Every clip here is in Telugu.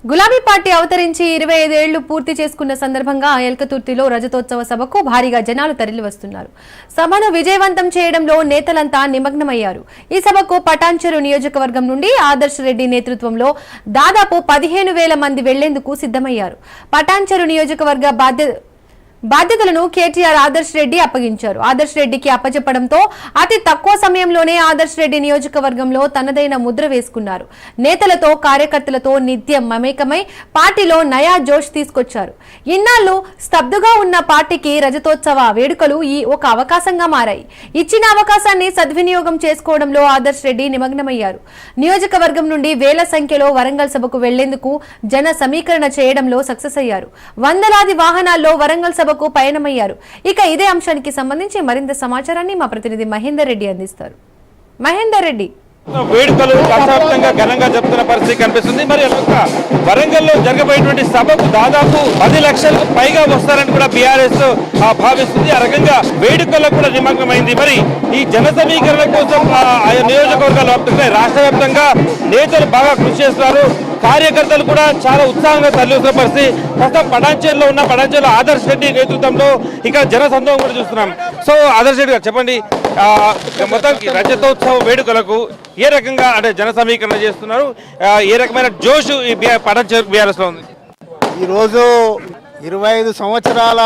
గులాబీ పార్టీ అవతరించి 25 ఏళ్లు పూర్తి చేసుకున్న సందర్భంగా ఎల్కతుర్తిలో రజతోత్సవ సభకు భారీగా జనాలు తరలివస్తున్నారు. సభను విజయవంతం చేయడంలో నేతలంతా నిమగ్నమయ్యారు. ఈ సభకు పటాన్చెరు నియోజకవర్గం నుండి ఆదర్శ్ రెడ్డి నేతృత్వంలో దాదాపు 15,000 మంది వెళ్లేందుకు సిద్ధమయ్యారు. పటాన్చెరు నియోజకవర్గ బాధ్యతలను కేటీఆర్ ఆదర్శ్ రెడ్డి అప్పగించారు. ఆదర్శ్ రెడ్డికి అప్పచెప్పడంతో అతి తక్కువ సమయంలోనే ఆదర్శ్ రెడ్డి నియోజకవర్గంలో తనదైన ముద్ర వేసుకున్నారు. నేతలతో కార్యకర్తలతో నిత్యం మమేకమై పార్టీలో నయా జోష్ తీసుకొచ్చారు. ఇన్నాళ్లు స్తబ్దుగా ఉన్న పార్టీకి రజతోత్సవ వేడుకలు ఒక అవకాశంగా మారాయి. ఇచ్చిన అవకాశాన్ని సద్వినియోగం చేసుకోవడంలో ఆదర్శ్ రెడ్డి నిమగ్నమయ్యారు. నియోజకవర్గం నుండి వేల సంఖ్యలో వరంగల్ సభకు వెళ్లేందుకు జన సమీకరణ చేయడంలో సక్సెస్ అయ్యారు. వందలాది వాహనాల్లో వరంగల్ సభ పయనమయ్యారు. ఇక ఇదే అంశానికి సంబంధించి మరింత సమాచారాన్ని మా ప్రతినిధి మహేందర్ రెడ్డి అందిస్తారు. మహేందర్ రెడ్డి, వేడుకలు రాష్ట్రవ్యాప్తంగా ఘనంగా జరుపుతున్న పరిస్థితి కనిపిస్తుంది. మరి వరంగల్లో జరగబోయేటువంటి సభకు దాదాపు 10 లక్షలకు పైగా వస్తారని కూడా బీఆర్ఎస్ భావిస్తుంది. ఆ రకంగా వేడుకల్లో కూడా నిమగ్నమైంది. మరి ఈ జన సమీకరణ కోసం ఆయా నియోజకవర్గాల వ్యాప్తంగా రాష్ట్ర వ్యాప్తంగా నేతలు బాగా కృషి చేస్తున్నారు. కార్యకర్తలు కూడా చాలా ఉత్సాహంగా తరలివస్తున్న పరిస్థితి. ప్రస్తుతం పటాన్చెరులో ఉన్న పటాన్చెరులో ఆదర్శ్ రెడ్డి నేతృత్వంలో ఇక్కడ జన సందోహం కూడా చూస్తున్నాం. సో ఆదర్శ్ రెడ్డి గారు చెప్పండి, మొత్తం రజతోత్సవ వేడుకలకు ఏ రకంగా అంటే జన సమీకరణ చేస్తున్నారు, ఏ రకమైన జోష్ ఈ పటాన్చెరు బీఆర్ఎస్ లో ఉంది? ఈరోజు 25 సంవత్సరాల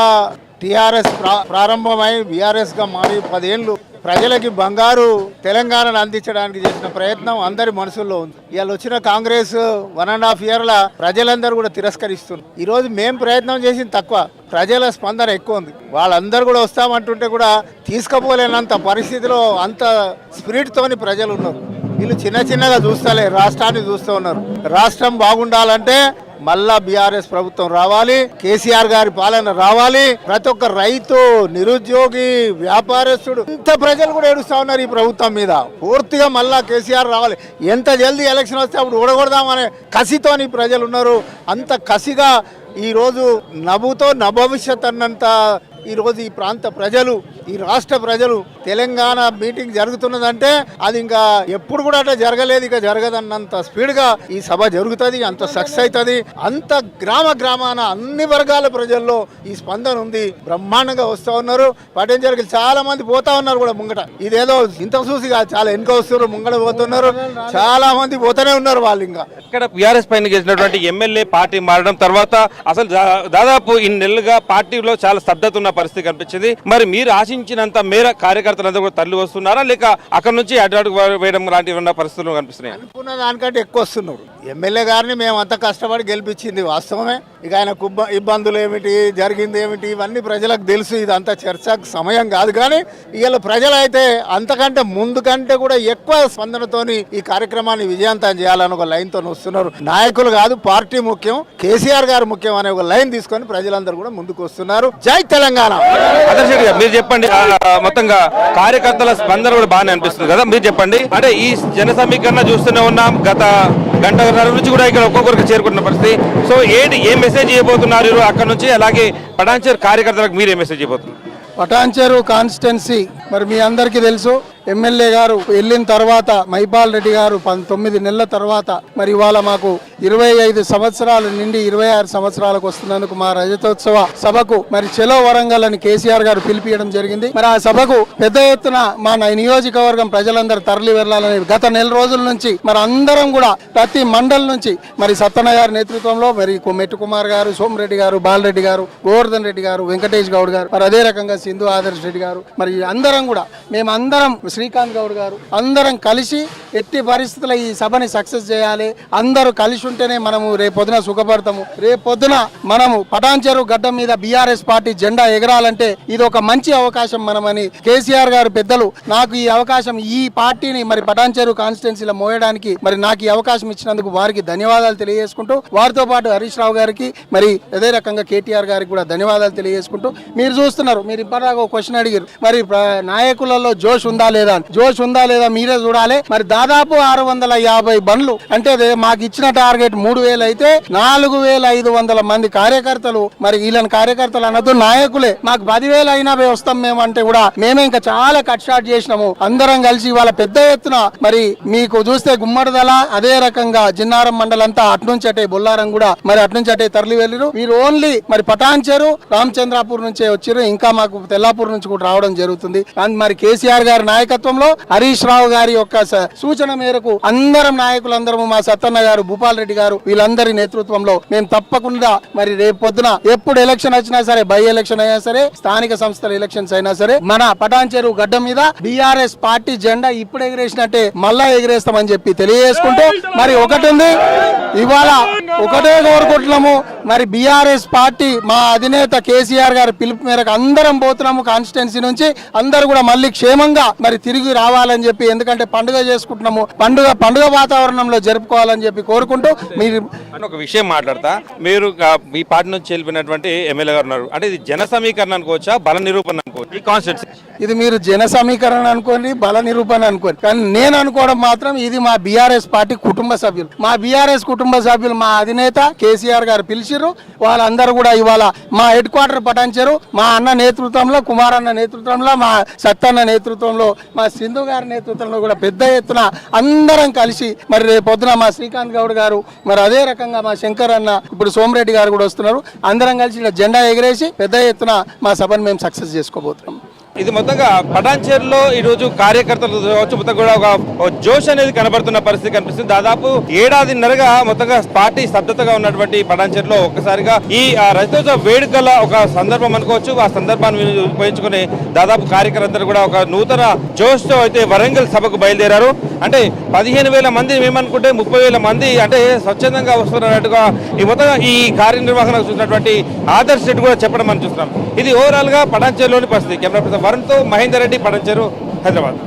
టీఆర్ఎస్ ప్రారంభమై బీఆర్ఎస్ గా మారి 10 ఏళ్ళు ప్రజలకి బంగారు తెలంగాణను అందించడానికి చేసిన ప్రయత్నం అందరి మనసుల్లో ఉంది. ఇవాళ వచ్చిన కాంగ్రెస్ 1.5 ఇయర్ల ప్రజలందరూ కూడా తిరస్కరిస్తున్నారు. ఈరోజు మేం ప్రయత్నం చేసింది తక్కువ, ప్రజల స్పందన ఎక్కువ ఉంది. వాళ్ళందరూ కూడా వస్తామంటుంటే కూడా తీసుకుపోలేనంత పరిస్థితిలో అంత స్పిరిట్ తోని ప్రజలు ఉన్నారు. వీళ్ళు చిన్నగా చూస్తలే, రాష్ట్రాన్ని చూస్తూ ఉన్నారు. రాష్ట్రం బాగుండాలంటే మళ్ళా బీఆర్ఎస్ ప్రభుత్వం రావాలి, కేసీఆర్ గారి పాలన రావాలి. ప్రతి ఒక్క రైతు, నిరుద్యోగి, వ్యాపారస్తుడు ఇంత ప్రజలు కూడా ఏడుస్తా ఉన్నారు ఈ ప్రభుత్వం మీద. పూర్తిగా మళ్ళా కేసీఆర్ రావాలి. ఎంత జల్దీ ఎలక్షన్ వస్తే అప్పుడు ఓడగొడదామనే కసితోని ప్రజలు ఉన్నారు. అంత కసిగా ఈరోజు నవ్వుతో నభవిష్యత్ అన్నంత ఈరోజు ఈ ప్రాంత ప్రజలు, ఈ రాష్ట్ర ప్రజలు తెలంగాణ మీటింగ్ జరుగుతున్నదంటే అది ఇంకా ఎప్పుడు కూడా అట్లా జరగలేదు, ఇక జరగదన్నంత స్పీడ్గా ఈ సభ జరుగుతుంది, అంత సక్సెస్ అవుతుంది. అంత గ్రామాన అన్ని వర్గాల ప్రజల్లో ఈ స్పందన ఉంది. బ్రహ్మాండంగా వస్తూ ఉన్నారు. పటాన్చెరుకి చాలా మంది పోతా ఉన్నారు కూడా ముంగట. ఇదేదో ఇంత చూసి చాలా వెనుక వస్తున్నారు, ముంగట పోతున్నారు, చాలా మంది పోతూనే ఉన్నారు. వాళ్ళు ఇంకా ఇక్కడ బీఆర్ఎస్ పైన గెలిచినటువంటి ఎమ్మెల్యే పార్టీ మారడం తర్వాత అసలు దాదాపు ఇన్ని నెలలుగా పార్టీలో చాలా స్తబ్దత ఉన్న పరిస్థితి కనిపించింది. మరి మీరు ఆశించినంత మేర కార్యకర్తలందరూ కూడా తరలి వస్తున్నారా, లేక అక్కడ నుంచి అడ్డు వేయడం లాంటివి పరిస్థితులు కనిపిస్తున్నాయి? అనుకున్న దానికంటే ఎక్కువ వస్తున్నారు. ఎమ్మెల్యే గారిని మేము అంత కష్టపడి గెలిపించింది వాస్తవమే. ఇక ఆయనకు ఇబ్బందులు ఏమిటి, జరిగింది ఏమిటి, ఇవన్నీ ప్రజలకు తెలుసు. ఇదంతా చర్చకు సమయం కాదు. కానీ ఇవాళ ప్రజలైతే అంతకంటే ముందు కంటే కూడా ఎక్కువ స్పందనతోని ఈ కార్యక్రమాన్ని విజయవంతం చేయాలని ఒక లైన్ తో వస్తున్నారు. నాయకులు కాదు, పార్టీ ముఖ్యం, కేసీఆర్ గారు ముఖ్యం అనే ఒక లైన్ తీసుకొని ప్రజలందరూ కూడా ముందుకు వస్తున్నారు. జై తెలంగాణ. మీరు చెప్పండి, మొత్తంగా కార్యకర్తల స్పందన కూడా బాగానే అనిపిస్తుంది కదా, మీరు చెప్పండి. అంటే ఈ జన సమీకరణ చూస్తూనే ఉన్నాం, గత గంటన్నర నుంచి కూడా ఇక్కడ ఒక్కొక్కరికి చేరుకుంటున్న పరిస్థితి. సో ఏం మెసేజ్ ఇవ్వబోతున్నారు అక్కడ నుంచి? అలాగే పటాన్చెరు కార్యకర్తలకు మీరు ఏం మెసేజ్ ఇవ్వబోతున్నారు? పటాన్చెరు కాన్స్టిట్యున్సీ మరి మీ అందరికీ తెలుసు, ఎమ్మెల్యే గారు వెళ్ళిన తర్వాత మైపాల్ రెడ్డి గారు 9 నెలల తర్వాత మరి ఇవాళ మాకు 25 సంవత్సరాలు నిండి 26 సంవత్సరాలకు వస్తున్నందుకు మా రజతోత్సవ సభకు మరి చెలో వరంగల్ అని కేసీఆర్ గారు పిలిపియడం జరిగింది. మరి ఆ సభకు పెద్ద ఎత్తున మా నియోజకవర్గం ప్రజలందరూ తరలి వెళ్లాలని గత నెల రోజుల నుంచి మరి అందరం కూడా ప్రతి మండల్ నుంచి మరి సత్తన్న గారి నేతృత్వంలో మరి మెట్టు కుమార్ గారు, సోమిరెడ్డి గారు, బాలరెడ్డి గారు, గోవర్ధన్ రెడ్డి గారు, వెంకటేష్ గౌడ్ గారు, మరి అదే రకంగా సింధు ఆదర్శ్ రెడ్డి గారు, మరి అందరం కూడా మేమందరం శ్రీకాంత్ గౌడ్ గారు అందరం కలిసి ఎట్టి పరిస్థితుల్లో ఈ సభని సక్సెస్ చేయాలి. అందరూ కలిసి ఉంటేనే మనము రేపొద్దున సుఖపడతాము. రేపొద్దున మనము పటాన్చెరు గడ్డ మీద బీఆర్ఎస్ పార్టీ జెండా ఎగరాలంటే ఇది ఒక మంచి అవకాశం మనమని కేసీఆర్ గారు పెద్దలు నాకు ఈ అవకాశం, ఈ పార్టీని మరి పటాన్చెరు కాన్స్టిట్యున్సీలో మోయడానికి మరి నాకు ఈ అవకాశం ఇచ్చినందుకు వారికి ధన్యవాదాలు తెలియజేసుకుంటూ, వారితో పాటు హరీష్ రావు గారికి మరి అదే రకంగా కేటీఆర్ గారికి కూడా ధన్యవాదాలు తెలియజేసుకుంటూ, మీరు చూస్తున్నారు, మీరు ఇప్పటిదాకా ఒక క్వశ్చన్ అడిగారు, మరి నాయకులలో జోష్ ఉందా లేదా లేదా జోష్ ఉందా లేదా మీరే చూడాలి. మరి దాదాపు 650 బండ్లు అంటే మాకు ఇచ్చిన టార్గెట్ 3000 అయితే 4500 మంది కార్యకర్తలు. మరి వీళ్ళని కార్యకర్తలు అనొద్దు, నాయకులే. మాకు 10,000 అయినా వస్తాం మేము అంటే కూడా మేమే ఇంకా చాలా కట్ షాట్ చేసినాము. అందరం కలిసి వాళ్ళ పెద్ద ఎత్తున మరి మీకు చూస్తే గుమ్మడిదల అదే రకంగా జిన్నారం మండలంతా అట్నుంచి అటే బొల్లారం కూడా మరి అట్నుంచి అటే తరలి వెళ్ళిరు. వీరు ఓన్లీ మరి పటాన్చేరు రామచంద్రాపూర్ నుంచే వచ్చారు. ఇంకా మాకు తెల్లాపూర్ నుంచి కూడా రావడం జరుగుతుంది. మరి కేసీఆర్ గారి నాయకత్వంలో హరీష్ రావు గారి యొక్క సూచన మేరకు అందరం నాయకులందరము మా సత్తన్న గారు, భూపాల్ రెడ్డి గారు వీళ్ళందరి నేతృత్వంలో మేము తప్పకుండా మరి రేపు పొద్దున ఎప్పుడు ఎలక్షన్ వచ్చినా సరే, బై ఎలక్షన్ అయినా సరే, స్థానిక సంస్థల ఎలక్షన్స్ అయినా సరే, మన పటాన్చేరు గడ్డ మీద బీఆర్ఎస్ పార్టీ జెండా ఇప్పుడు ఎగిరేసినట్టే మళ్ళా ఎగిరేస్తామని చెప్పి తెలియజేసుకుంటూ మరి ఒకటి ఉంది, ఇవాళ ఒకటే కోరుకుంటున్నాము. మరి బీఆర్ఎస్ పార్టీ మా అధినేత కేసీఆర్ గారి పిలుపు మేరకు అందరం పోతున్నాము కాన్స్టిట్యున్సీ నుంచి. అందరూ కూడా మళ్ళీ క్షేమంగా మరి తిరిగి రావాలని చెప్పి, ఎందుకంటే పండుగ చేసుకుంటున్నాము, పండుగ వాతావరణంలో జరుపుకోవాలని చెప్పి కోరుకుంటూ మీరు ఒక విషయం మాట్లాడతా. మీరు మీ పార్టీ నుంచి వెళ్ళిపోయినటువంటి ఎమ్మెల్యే గారు ఉన్నారు అంటే ఇది జన సమీకరణ అనుకోవచ్చా, బల నిరూపణ అనుకోవచ్చు? ఈ కాన్స్టిట్యూన్సీ ఇది మీరు జన సమీకరణ అనుకోండి, బల నిరూపణ అనుకోండి, కానీ నేను అనుకోవడం మాత్రం ఇది మా బీఆర్ఎస్ పార్టీ కుటుంబ సభ్యులు. మా బీఆర్ఎస్ కుటుంబ సభ్యులు మా అధినేత కేసీఆర్ గారు పిలిచిర్రు. వాళ్ళందరూ కూడా ఇవాళ మా హెడ్ క్వార్టర్ పటాన్చేరు మా అన్న నేతృత్వంలో, కుమార్ అన్న నేతృత్వంలో, మా సత్తన్న నేతృత్వంలో, మా సింధు గారి నేతృత్వంలో కూడా పెద్ద ఎత్తున అందరం కలిసి మరి రేపు పొద్దున మా శ్రీకాంత్ గౌడ్ గారు, మరి అదే రకంగా మా శంకర్ అన్న, ఇప్పుడు సోమిరెడ్డి గారు కూడా వస్తున్నారు. అందరం కలిసి ఇలా జెండా ఎగిరేసి పెద్ద ఎత్తున మా సభను మేము సక్సెస్ చేసుకోబోతున్నాం. ఇది మొత్తంగా పటాన్చేరులో ఈ రోజు కార్యకర్తలు మొత్తం కూడా ఒక జోష్ అనేది కనబడుతున్న పరిస్థితి కనిపిస్తుంది. దాదాపు ఏడాదిన్నరగా మొత్తంగా పార్టీ స్తబ్దతగా ఉన్నటువంటి పటాన్చేరులో ఒక్కసారిగా ఈ రజతోత్సవ వేడుకల ఒక సందర్భం అనుకోవచ్చు. ఆ సందర్భాన్ని ఉపయోగించుకుని దాదాపు కార్యకర్తలు కూడా ఒక నూతన జోష్ తో అయితే వరంగల్ సభకు బయలుదేరారు. అంటే 15,000 మంది మేమనుకుంటే 30,000 మంది అంటే స్వచ్ఛందంగా వస్తున్నట్టుగా ఈ మొత్తంగా ఈ కార్యనిర్వహణ చూసినటువంటి ఆదర్శ్ రెడ్డి కూడా చెప్పడం మనం చూస్తున్నాం. ఇది ఓవరాల్ గా పటాన్చేరులోని పరిస్థితి. కెమెరా పర్సన్ వరుణ్తో మహేందర్ రెడ్డి, పటాన్చేరు, హైదరాబాద్.